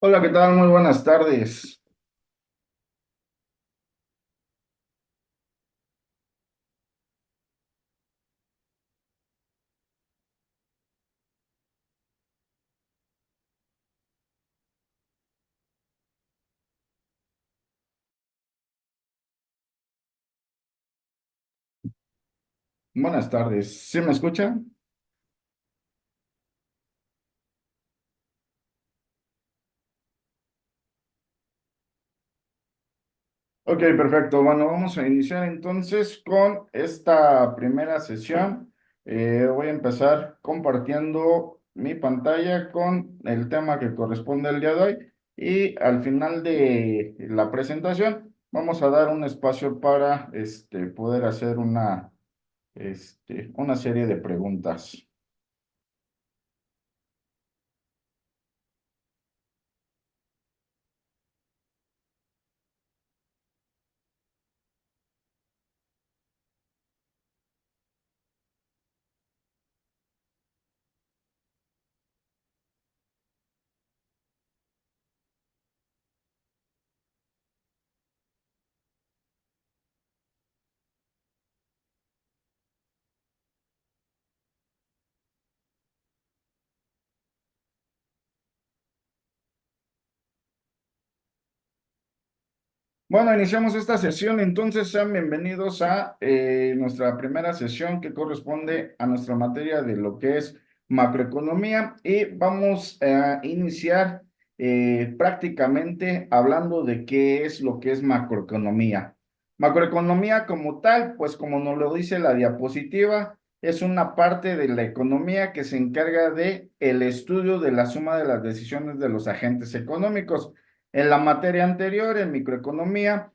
Hola, ¿qué tal? Muy buenas tardes. Buenas tardes. ¿Sí me escucha? Ok, perfecto. Bueno, vamos a iniciar entonces con esta primera sesión. Voy a empezar compartiendo mi pantalla con el tema que corresponde al día de hoy y al final de la presentación vamos a dar un espacio para poder hacer una serie de preguntas. Bueno, iniciamos esta sesión, entonces sean bienvenidos a nuestra primera sesión que corresponde a nuestra materia de lo que es macroeconomía y vamos a iniciar prácticamente hablando de qué es lo que es macroeconomía. Macroeconomía como tal, pues como nos lo dice la diapositiva, es una parte de la economía que se encarga de el estudio de la suma de las decisiones de los agentes económicos. En la materia anterior, en microeconomía,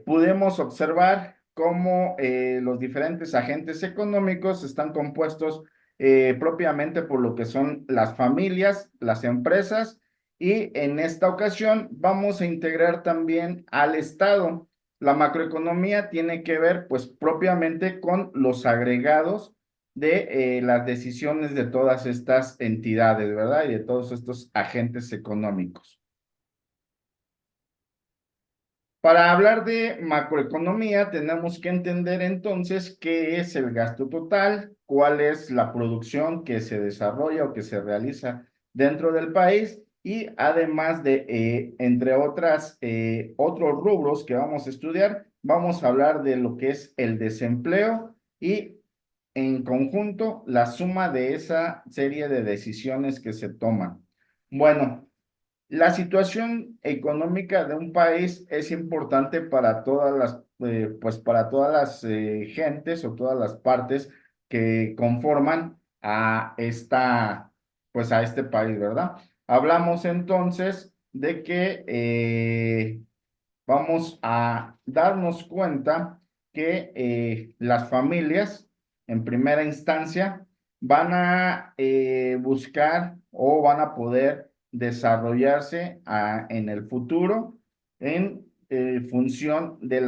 pudimos observar cómo los diferentes agentes económicos están compuestos propiamente por lo que son las familias, las empresas, y en esta ocasión vamos a integrar también al Estado. La macroeconomía tiene que ver, pues, propiamente con los agregados de las decisiones de todas estas entidades, ¿verdad? Y de todos estos agentes económicos. Para hablar de macroeconomía, tenemos que entender entonces qué es el gasto total, cuál es la producción que se desarrolla o que se realiza dentro del país y además de, entre otros rubros que vamos a estudiar, vamos a hablar de lo que es el desempleo y en conjunto la suma de esa serie de decisiones que se toman. Bueno. La situación económica de un país es importante para pues para todas las gentes o todas las partes que conforman a pues a este país, ¿verdad? Hablamos entonces de que vamos a darnos cuenta que las familias, en primera instancia, van a buscar o van a poder desarrollarse en el futuro en función de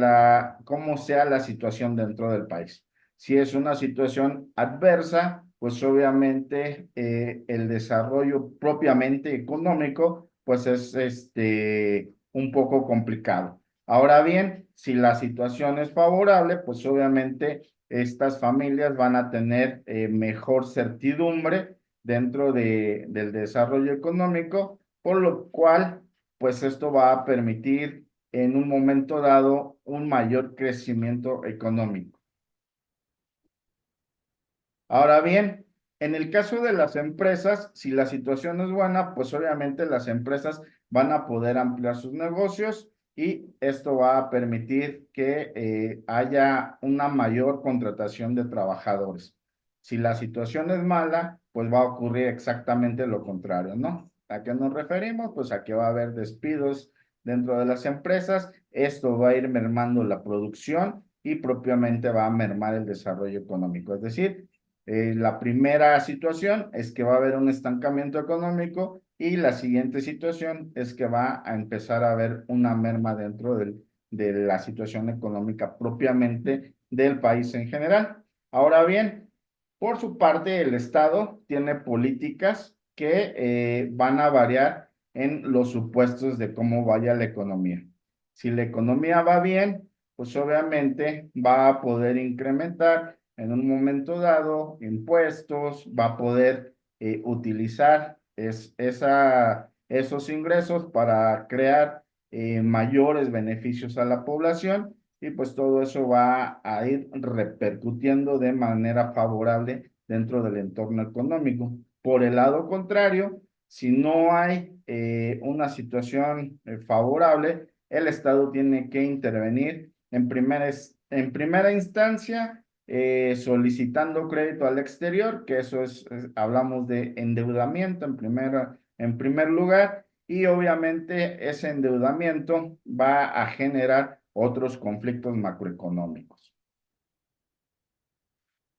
cómo sea la situación dentro del país. Si es una situación adversa, pues obviamente el desarrollo propiamente económico, pues es un poco complicado. Ahora bien, si la situación es favorable, pues obviamente estas familias van a tener mejor certidumbre del desarrollo económico, por lo cual, pues esto va a permitir en un momento dado un mayor crecimiento económico. Ahora bien, en el caso de las empresas, si la situación es buena, pues obviamente las empresas van a poder ampliar sus negocios y esto va a permitir que haya una mayor contratación de trabajadores. Si la situación es mala, pues va a ocurrir exactamente lo contrario, ¿no? ¿A qué nos referimos? Pues a que va a haber despidos dentro de las empresas. Esto va a ir mermando la producción y propiamente va a mermar el desarrollo económico. Es decir, la primera situación es que va a haber un estancamiento económico y la siguiente situación es que va a empezar a haber una merma dentro de la situación económica propiamente del país en general. Ahora bien, por su parte, el Estado tiene políticas que van a variar en los supuestos de cómo vaya la economía. Si la economía va bien, pues obviamente va a poder incrementar en un momento dado impuestos, va a poder utilizar esos ingresos para crear mayores beneficios a la población y pues todo eso va a ir repercutiendo de manera favorable dentro del entorno económico. Por el lado contrario, si no hay una situación favorable, el Estado tiene que intervenir en primera instancia solicitando crédito al exterior, que eso hablamos de endeudamiento en primer lugar, y obviamente ese endeudamiento va a generar otros conflictos macroeconómicos.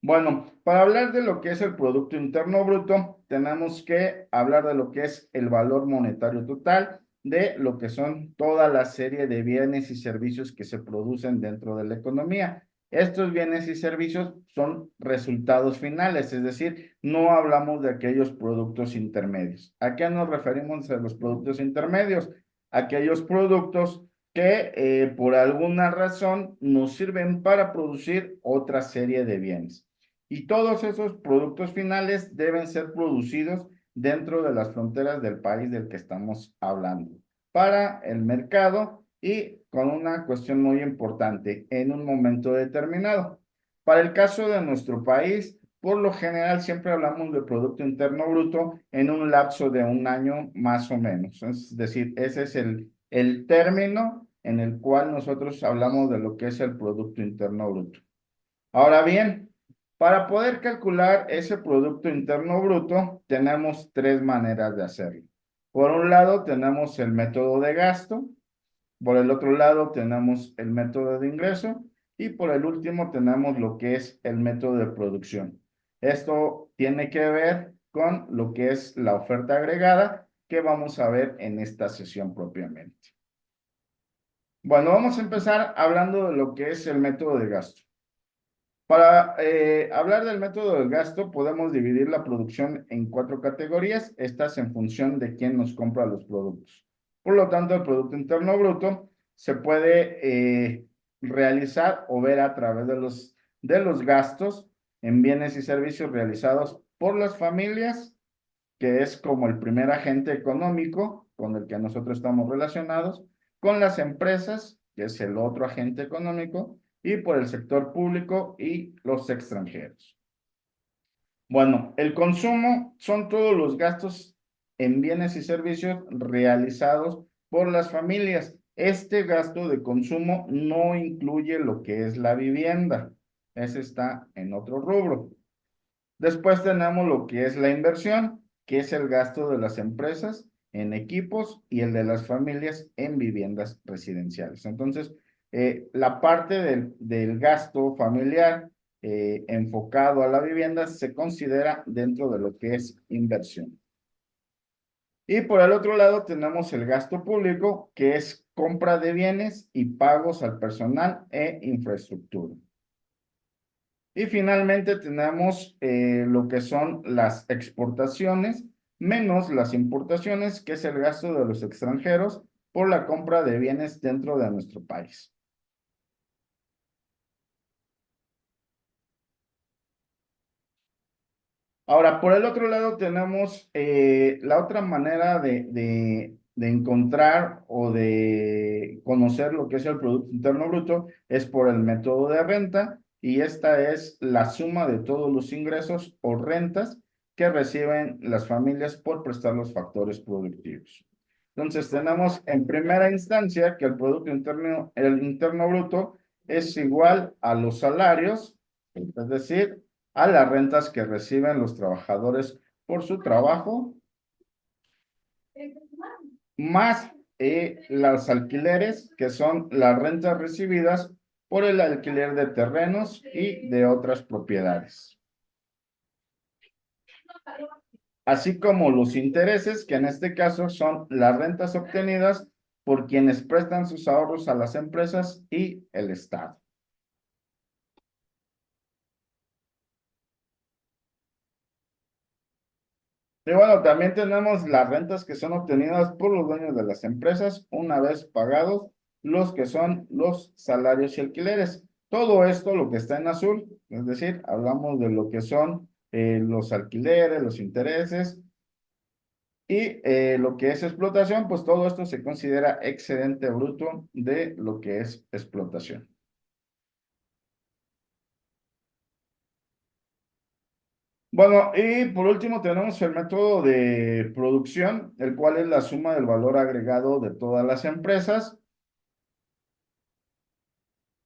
Bueno, para hablar de lo que es el Producto Interno Bruto, tenemos que hablar de lo que es el valor monetario total, de lo que son toda la serie de bienes y servicios que se producen dentro de la economía. Estos bienes y servicios son resultados finales, es decir, no hablamos de aquellos productos intermedios. ¿A qué nos referimos a los productos intermedios? Aquellos productos que por alguna razón nos sirven para producir otra serie de bienes. Y todos esos productos finales deben ser producidos dentro de las fronteras del país del que estamos hablando, para el mercado y con una cuestión muy importante, en un momento determinado. Para el caso de nuestro país, por lo general siempre hablamos de Producto Interno Bruto en un lapso de un año más o menos. Es decir, ese es el término en el cual nosotros hablamos de lo que es el Producto Interno Bruto. Ahora bien, para poder calcular ese Producto Interno Bruto, tenemos tres maneras de hacerlo. Por un lado, tenemos el método de gasto, por el otro lado, tenemos el método de ingreso y por el último, tenemos lo que es el método de producción. Esto tiene que ver con lo que es la oferta agregada que vamos a ver en esta sesión propiamente. Bueno, vamos a empezar hablando de lo que es el método de gasto. Para hablar del método del gasto, podemos dividir la producción en cuatro categorías, estas en función de quién nos compra los productos. Por lo tanto, el Producto Interno Bruto se puede realizar o ver a través de los gastos en bienes y servicios realizados por las familias, que es como el primer agente económico con el que nosotros estamos relacionados, con las empresas, que es el otro agente económico, y por el sector público y los extranjeros. Bueno, el consumo son todos los gastos en bienes y servicios realizados por las familias. Este gasto de consumo no incluye lo que es la vivienda. Ese está en otro rubro. Después tenemos lo que es la inversión, que es el gasto de las empresas en equipos y el de las familias en viviendas residenciales. Entonces, la parte del gasto familiar enfocado a la vivienda se considera dentro de lo que es inversión. Y por el otro lado tenemos el gasto público, que es compra de bienes y pagos al personal e infraestructura. Y finalmente tenemos lo que son las exportaciones menos las importaciones, que es el gasto de los extranjeros por la compra de bienes dentro de nuestro país. Ahora, por el otro lado tenemos la otra manera de encontrar o de conocer lo que es el Producto Interno Bruto, es por el método de renta, y esta es la suma de todos los ingresos o rentas que reciben las familias por prestar los factores productivos. Entonces tenemos en primera instancia que el interno bruto es igual a los salarios, es decir, a las rentas que reciben los trabajadores por su trabajo, más los alquileres, que son las rentas recibidas por el alquiler de terrenos y de otras propiedades. Así como los intereses, que en este caso son las rentas obtenidas por quienes prestan sus ahorros a las empresas y el Estado. Y bueno, también tenemos las rentas que son obtenidas por los dueños de las empresas una vez pagados los que son los salarios y alquileres. Todo esto, lo que está en azul, es decir, hablamos de lo que son los alquileres, los intereses y lo que es explotación, pues todo esto se considera excedente bruto de lo que es explotación. Bueno, y por último tenemos el método de producción, el cual es la suma del valor agregado de todas las empresas.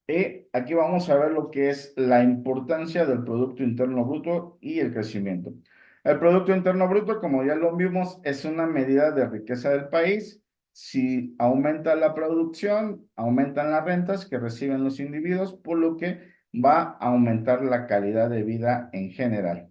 Y aquí vamos a ver lo que es la importancia del Producto Interno Bruto y el crecimiento. El Producto Interno Bruto, como ya lo vimos, es una medida de riqueza del país. Si aumenta la producción, aumentan las rentas que reciben los individuos, por lo que va a aumentar la calidad de vida en general.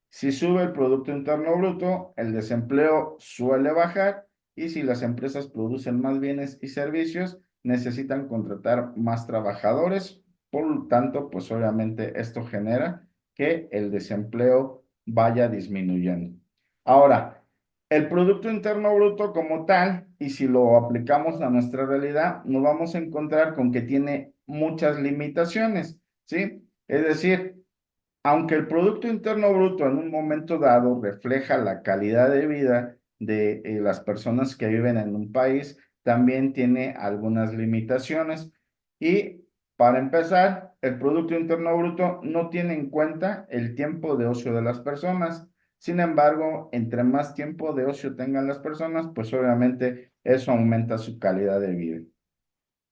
Si sube el Producto Interno Bruto, el desempleo suele bajar y si las empresas producen más bienes y servicios, necesitan contratar más trabajadores. Por lo tanto, pues obviamente esto genera que el desempleo vaya disminuyendo. Ahora, el Producto Interno Bruto como tal, y si lo aplicamos a nuestra realidad, nos vamos a encontrar con que tiene muchas limitaciones, ¿sí? Es decir, aunque el Producto Interno Bruto en un momento dado refleja la calidad de vida de las personas que viven en un país, también tiene algunas limitaciones. Y para empezar, el Producto Interno Bruto no tiene en cuenta el tiempo de ocio de las personas. Sin embargo, entre más tiempo de ocio tengan las personas, pues obviamente eso aumenta su calidad de vida.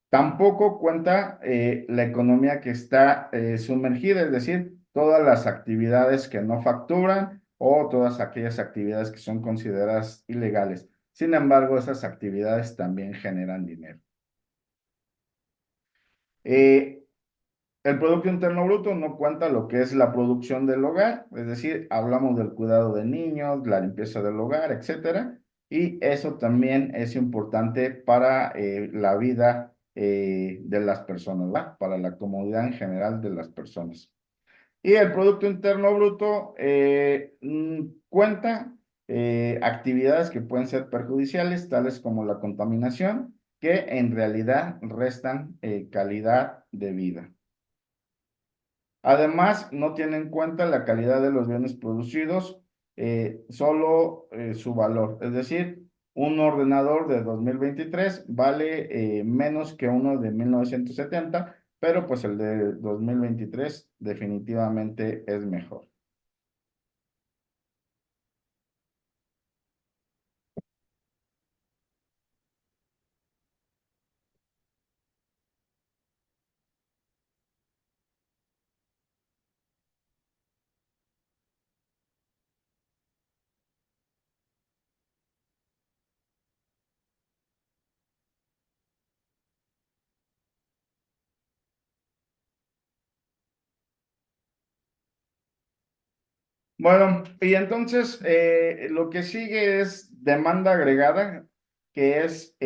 Tampoco cuenta la economía que está sumergida, es decir, todas las actividades que no facturan o todas aquellas actividades que son consideradas ilegales. Sin embargo, esas actividades también generan dinero. Eh, el Producto Interno Bruto no cuenta lo que es la producción del hogar, es decir, hablamos del cuidado de niños, la limpieza del hogar, etcétera, y eso también es importante para la vida de las personas, ¿va? Para la comodidad en general de las personas. Y el Producto Interno Bruto cuenta actividades que pueden ser perjudiciales, tales como la contaminación, que en realidad restan calidad de vida. Además, no tiene en cuenta la calidad de los bienes producidos, solo su valor. Es decir, un ordenador de 2023 vale menos que uno de 1970, pero pues el de 2023 definitivamente es mejor. Bueno, y entonces lo que sigue es demanda agregada, que es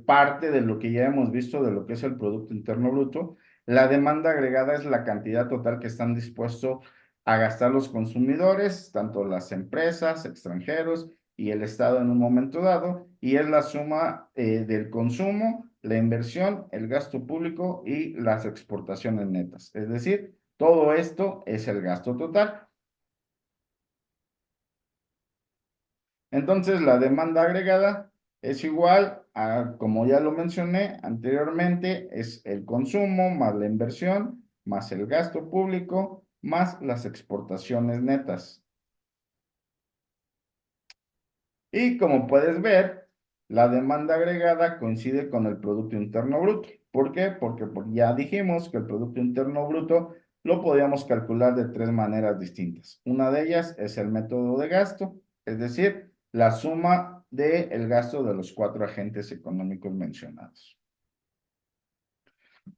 parte de lo que ya hemos visto de lo que es el Producto Interno Bruto. La demanda agregada es la cantidad total que están dispuestos a gastar los consumidores, tanto las empresas, extranjeros y el Estado en un momento dado, y es la suma del consumo, la inversión, el gasto público y las exportaciones netas. Es decir, todo esto es el gasto total. Entonces, la demanda agregada es igual a, como ya lo mencioné anteriormente, es el consumo más la inversión, más el gasto público, más las exportaciones netas. Y como puedes ver, la demanda agregada coincide con el Producto Interno Bruto. ¿Por qué? Porque ya dijimos que el Producto Interno Bruto lo podíamos calcular de tres maneras distintas. Una de ellas es el método de gasto, es decir, la suma del gasto de los cuatro agentes económicos mencionados.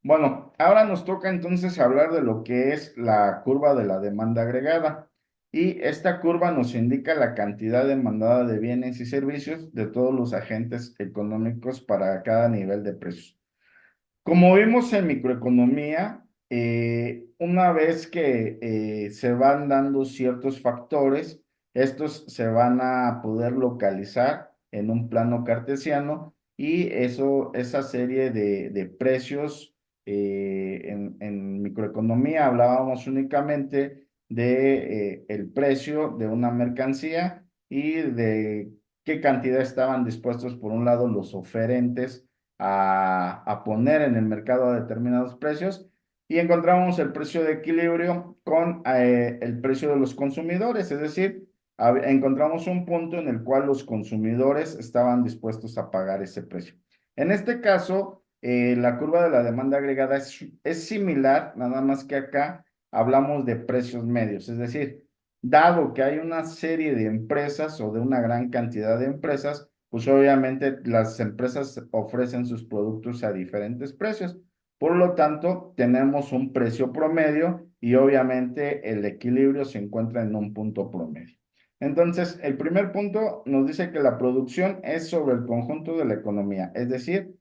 Bueno, ahora nos toca entonces hablar de lo que es la curva de la demanda agregada. Y esta curva nos indica la cantidad demandada de bienes y servicios de todos los agentes económicos para cada nivel de precios. Como vimos en microeconomía, una vez que se van dando ciertos factores, Estos se van a poder localizar en un plano cartesiano y esa serie de precios en microeconomía hablábamos únicamente de el precio de una mercancía y de qué cantidad estaban dispuestos, por un lado, los oferentes a poner en el mercado a determinados precios y encontramos el precio de equilibrio con el precio de los consumidores, es decir, encontramos un punto en el cual los consumidores estaban dispuestos a pagar ese precio. En este caso, la curva de la demanda agregada es similar, nada más que acá hablamos de precios medios, es decir, dado que hay una serie de empresas o de una gran cantidad de empresas, pues obviamente las empresas ofrecen sus productos a diferentes precios. Por lo tanto, tenemos un precio promedio y obviamente el equilibrio se encuentra en un punto promedio. Entonces, el primer punto nos dice que la producción es sobre el conjunto de la economía, es decir,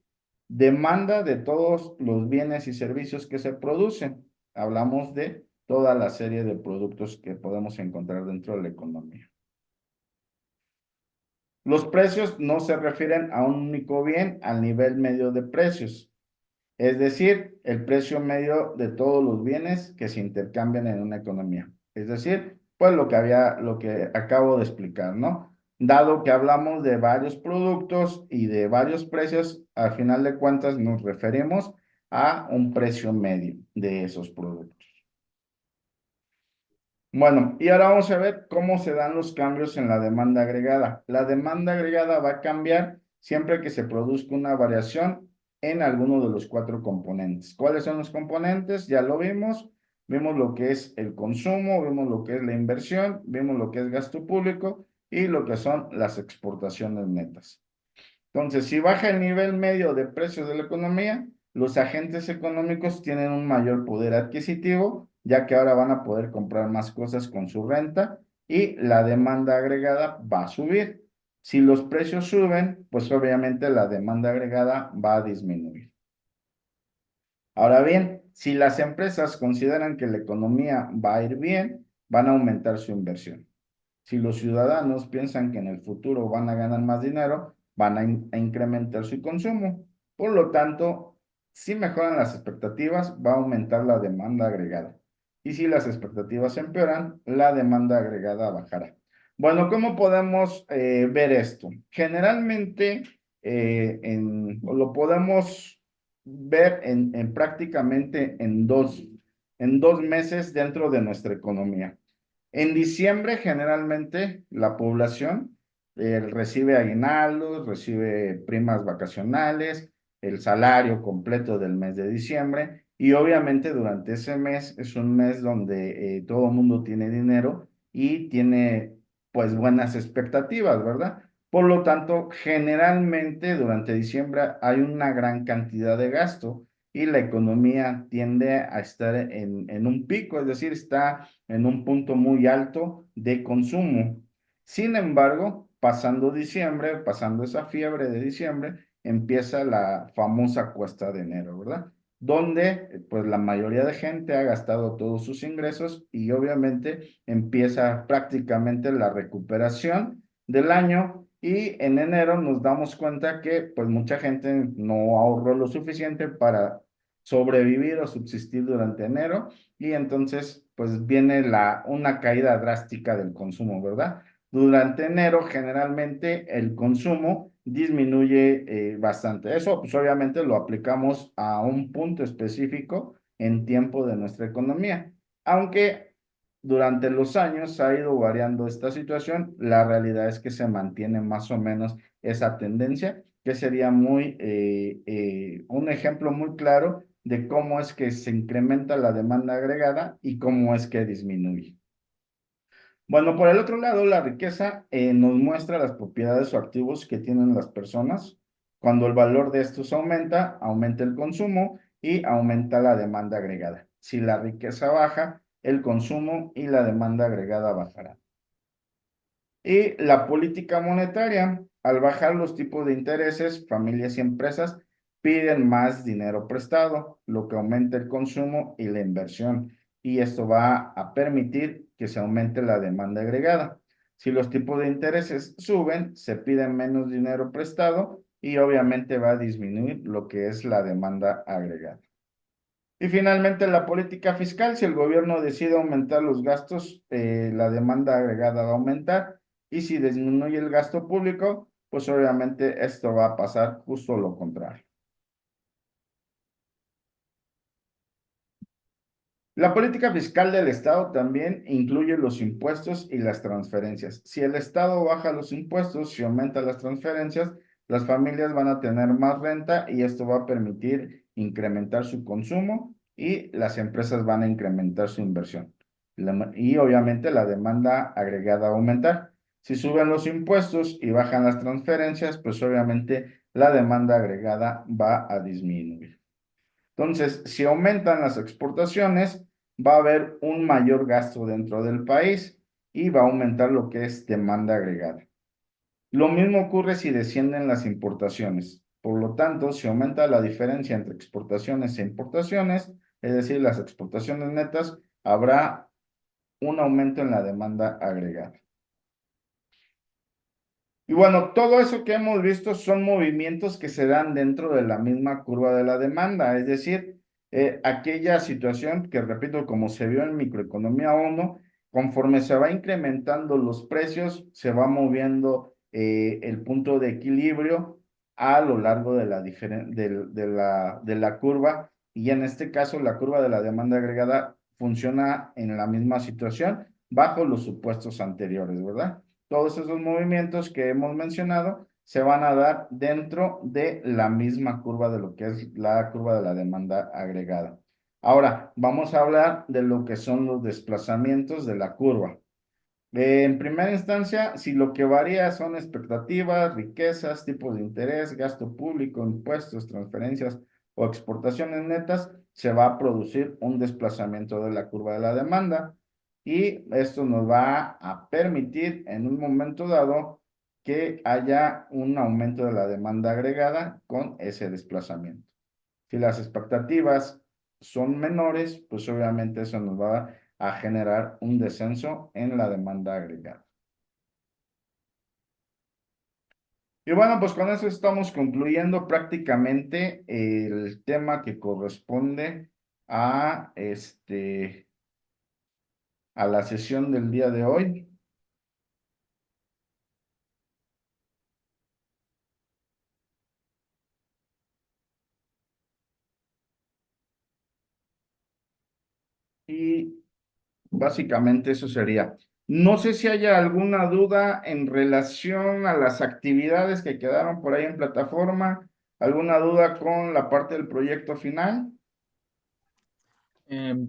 demanda de todos los bienes y servicios que se producen. Hablamos de toda la serie de productos que podemos encontrar dentro de la economía. Los precios no se refieren a un único bien al nivel medio de precios, es decir, el precio medio de todos los bienes que se intercambian en una economía. Es decir, pues lo que acabo de explicar, ¿no? Dado que hablamos de varios productos y de varios precios, al final de cuentas nos referimos a un precio medio de esos productos. Bueno, y ahora vamos a ver cómo se dan los cambios en la demanda agregada. La demanda agregada va a cambiar siempre que se produzca una variación en alguno de los cuatro componentes. ¿Cuáles son los componentes? Ya lo vimos. Vimos lo que es el consumo, vimos lo que es la inversión, vimos lo que es gasto público y lo que son las exportaciones netas. Entonces, si baja el nivel medio de precios de la economía, los agentes económicos tienen un mayor poder adquisitivo, ya que ahora van a poder comprar más cosas con su renta y la demanda agregada va a subir. Si los precios suben, pues obviamente la demanda agregada va a disminuir. Ahora bien, si las empresas consideran que la economía va a ir bien, van a aumentar su inversión. Si los ciudadanos piensan que en el futuro van a ganar más dinero, van a incrementar su consumo. Por lo tanto, si mejoran las expectativas, va a aumentar la demanda agregada. Y si las expectativas empeoran, la demanda agregada bajará. Bueno, ¿cómo podemos ver esto? Generalmente lo podemos ver en prácticamente en dos meses dentro de nuestra economía. En diciembre, generalmente, la población recibe aguinaldos, recibe primas vacacionales, el salario completo del mes de diciembre, y obviamente durante ese mes es un mes donde todo el mundo tiene dinero y tiene pues buenas expectativas, ¿verdad? Por lo tanto, generalmente durante diciembre hay una gran cantidad de gasto y la economía tiende a estar en un pico, es decir, está en un punto muy alto de consumo. Sin embargo, pasando diciembre, pasando esa fiebre de diciembre, empieza la famosa cuesta de enero, ¿verdad? Donde pues la mayoría de gente ha gastado todos sus ingresos y obviamente empieza prácticamente la recuperación del año y en enero nos damos cuenta que pues mucha gente no ahorró lo suficiente para sobrevivir o subsistir durante enero y entonces pues viene una caída drástica del consumo, ¿verdad? Durante enero generalmente el consumo disminuye bastante. Eso pues obviamente lo aplicamos a un punto específico en tiempo de nuestra economía. Aunque durante los años ha ido variando esta situación, la realidad es que se mantiene más o menos esa tendencia, que sería un ejemplo muy claro de cómo es que se incrementa la demanda agregada y cómo es que disminuye. Bueno, por el otro lado, la riqueza nos muestra las propiedades o activos que tienen las personas. Cuando el valor de estos aumenta, aumenta el consumo y aumenta la demanda agregada. Si la riqueza baja, el consumo y la demanda agregada bajarán. Y la política monetaria, al bajar los tipos de intereses, familias y empresas piden más dinero prestado, lo que aumenta el consumo y la inversión. Y esto va a permitir que se aumente la demanda agregada. Si los tipos de intereses suben, se pide menos dinero prestado y obviamente va a disminuir lo que es la demanda agregada. Y finalmente, la política fiscal, si el gobierno decide aumentar los gastos, la demanda agregada va a aumentar, y si disminuye el gasto público, pues obviamente esto va a pasar justo lo contrario. La política fiscal del Estado también incluye los impuestos y las transferencias. Si el Estado baja los impuestos, si aumenta las transferencias, las familias van a tener más renta y esto va a permitir incrementar su consumo y las empresas van a incrementar su inversión. Y obviamente la demanda agregada va a aumentar. Si suben los impuestos y bajan las transferencias, pues obviamente la demanda agregada va a disminuir. Entonces, si aumentan las exportaciones, va a haber un mayor gasto dentro del país y va a aumentar lo que es demanda agregada. Lo mismo ocurre si descienden las importaciones. Por lo tanto, si aumenta la diferencia entre exportaciones e importaciones, es decir, las exportaciones netas, habrá un aumento en la demanda agregada. Y bueno, todo eso que hemos visto son movimientos que se dan dentro de la misma curva de la demanda, es decir, aquella situación que, repito, como se vio en microeconomía 1, conforme se va incrementando los precios, se va moviendo el punto de equilibrio a lo largo de de la curva, y en este caso la curva de la demanda agregada funciona en la misma situación bajo los supuestos anteriores, ¿verdad? Todos esos movimientos que hemos mencionado se van a dar dentro de la misma curva de lo que es la curva de la demanda agregada. Ahora, vamos a hablar de lo que son los desplazamientos de la curva. En primera instancia, si lo que varía son expectativas, riquezas, tipos de interés, gasto público, impuestos, transferencias o exportaciones netas, se va a producir un desplazamiento de la curva de la demanda, y esto nos va a permitir en un momento dado que haya un aumento de la demanda agregada con ese desplazamiento. Si las expectativas son menores, pues obviamente eso nos va a generar un descenso en la demanda agregada. Y bueno, pues con eso estamos concluyendo prácticamente el tema que corresponde a, a la sesión del día de hoy. Y básicamente eso sería. No sé si haya alguna duda en relación a las actividades que quedaron por ahí en plataforma, alguna duda con la parte del proyecto final.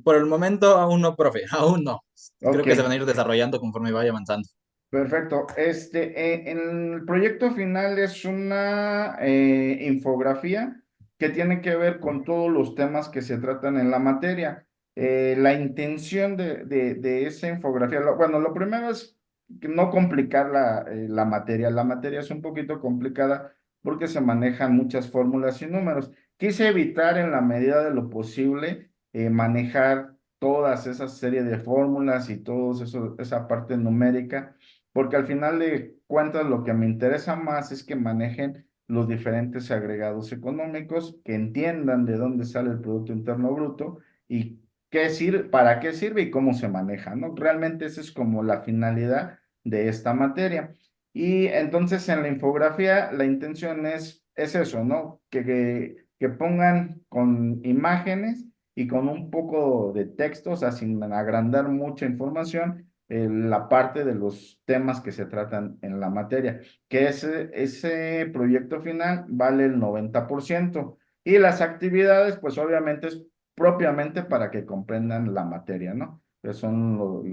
Por el momento aún no, profe, aún no. Creo Ok, que se van a ir desarrollando conforme vaya avanzando. perfecto. En el proyecto final es una infografía que tiene que ver con todos los temas que se tratan en la materia. La intención de esa infografía, bueno, lo primero es que no complicar la materia. La materia es un poquito complicada porque se manejan muchas fórmulas y números. Quise evitar en la medida de lo posible manejar todas esas series de fórmulas y todo eso, esa parte numérica, porque al final de cuentas lo que me interesa más es que manejen los diferentes agregados económicos, que entiendan de dónde sale el Producto Interno Bruto y qué sirve, para qué sirve y cómo se maneja, ¿no? Realmente esa es como la finalidad de esta materia. Y entonces en la infografía la intención es eso, ¿no? Que pongan con imágenes y con un poco de texto, o sea, sin agrandar mucha información, la parte de los temas que se tratan en la materia, que ese proyecto final vale el 90%, y las actividades, pues obviamente es propiamente para que comprendan la materia, ¿no? Que son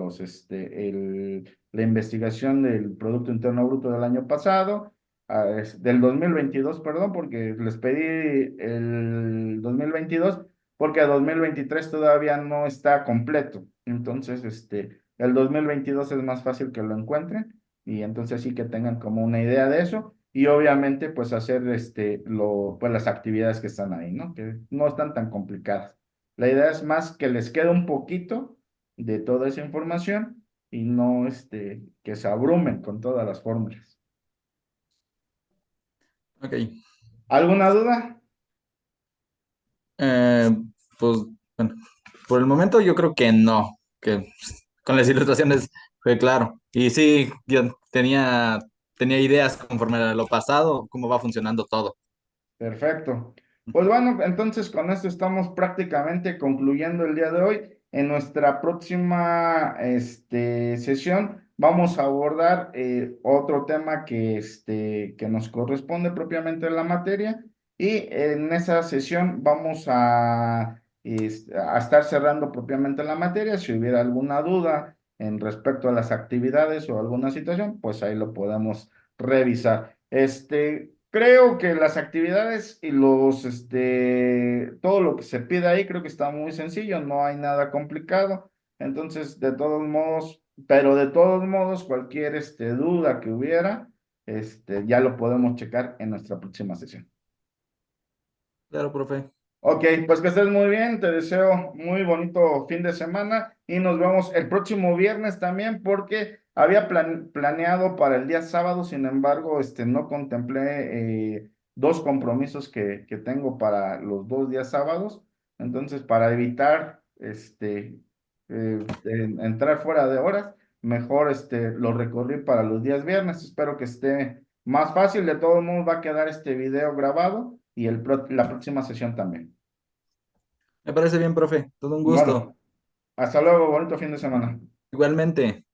la investigación del Producto Interno Bruto del año pasado, del 2022, perdón, porque les pedí el 2022, porque el 2023 todavía no está completo. Entonces, el 2022 es más fácil que lo encuentren, y entonces sí que tengan como una idea de eso, y obviamente pues hacer pues las actividades que están ahí, ¿no? Que no están tan complicadas. La idea es más que les quede un poquito de toda esa información y no que se abrumen con todas las fórmulas. Ok. ¿Alguna duda? Eh, pues, bueno, por el momento yo creo que no, que con las ilustraciones fue claro. Y sí, yo tenía ideas conforme a lo pasado, cómo va funcionando todo. Perfecto. Pues bueno, entonces con esto estamos prácticamente concluyendo el día de hoy. En nuestra próxima sesión vamos a abordar otro tema que nos corresponde propiamente en la materia y en esa sesión vamos a estar cerrando propiamente la materia. Si hubiera alguna duda en respecto a las actividades o alguna situación, pues ahí lo podemos revisar. Creo que las actividades y todo lo que se pide ahí, creo que está muy sencillo, no hay nada complicado. Entonces, de todos modos, pero de todos modos, cualquier, duda que hubiera, ya lo podemos checar en nuestra próxima sesión. Claro, profe. Ok, pues que estés muy bien, te deseo muy bonito fin de semana y nos vemos el próximo viernes también porque había planeado para el día sábado, sin embargo, no contemplé dos compromisos que tengo para los dos días sábados, entonces para evitar entrar fuera de horas, mejor lo recorrí para los días viernes, espero que esté más fácil, de todos modos va a quedar este video grabado y la próxima sesión también. Me parece bien, profe. Todo un gusto. Bueno, hasta luego, bonito fin de semana. Igualmente.